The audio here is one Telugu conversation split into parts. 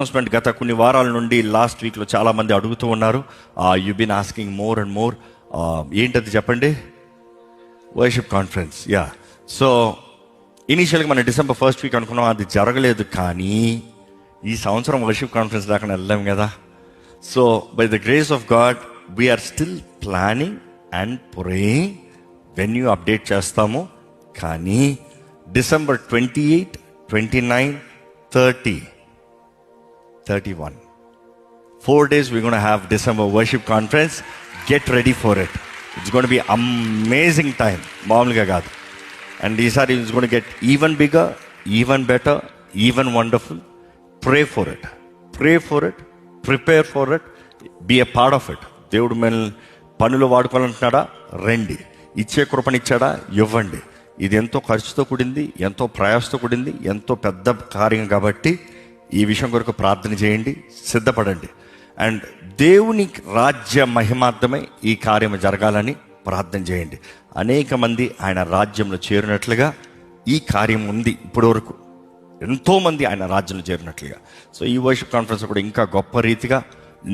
అనౌన్స్మెంట్ గత కొన్ని వారాల నుండి లాస్ట్ వీక్లో చాలామంది అడుగుతూ ఉన్నారు. You been asking more and more. ఏంటది చెప్పండి? Worship conference. యా, సో ఇనీషియల్గా మన డిసెంబర్ 1st వీక్ అనుకున్నాం, అది జరగలేదు. కానీ ఈ సంవత్సరం వర్షిప్ కాన్ఫరెన్స్ దాకా వెళ్ళాం కదా. So by the grace of God we are still planning and praying. Venue update చేస్తాము. కానీ December 28, 29, 30, 31, 4 days we're going to have December worship conference. Get ready for it. It's going to be amazing time. మామూలుగా కాదు. And ఈసారి it's going to get even bigger, even better, even wonderful. Pray for it. Pray for it. Prepare for it. Be a part of it. దేవుడు మనల్ని పనులు వాడుకోవాలంటున్నాడా? రండి. ఇచ్చే కృపనిచ్చాడా? ఇవ్వండి. ఇది ఎంతో ఖర్చుతో కూడింది, ఎంతో ప్రయాసతో కూడింది, ఎంతో పెద్ద కార్యం. కాబట్టి ఈ విషయం కొరకు ప్రార్థన చేయండి, సిద్ధపడండి. అండ్ దేవుని రాజ్య మహిమార్థమై ఈ కార్యం జరగాలని ప్రార్థన చేయండి. అనేక మంది ఆయన రాజ్యంలో చేరినట్లుగా ఈ కార్యం ఉంది. ఇప్పటి వరకు ఎంతోమంది ఆయన రాజ్యంలో చేరినట్లుగా. సో ఈ వర్షిప్ కాన్ఫరెన్స్ కూడా ఇంకా గొప్ప రీతిగా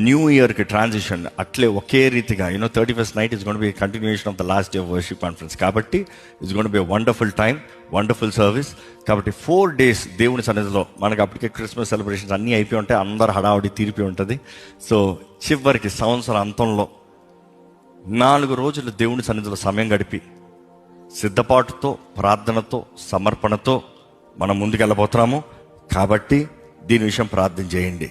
న్యూ ఇయర్కి ట్రాన్సిషన్ అట్లే ఒకే రీతిగా 31st night is gonna be continuation of the last day of worship conference. కాబట్టి it's gonna be wonderful time, wonderful service. కాబట్టి 4 days దేవుని సన్నిధిలో మనకు అప్పటికే క్రిస్మస్ సెలబ్రేషన్స్ అన్నీ అయిపోయి ఉంటాయి, అందరు హడావుడి తీరిపోయి ఉంటుంది. సో చివరికి సంవత్సరం అంతంలో 4 రోజులు దేవుని సన్నిధిలో సమయం గడిపి సిద్ధపాటుతో, ప్రార్థనతో, సమర్పణతో మనం ముందుకెళ్ళబోతున్నాము. కాబట్టి దీని విషయం ప్రార్థన చేయండి.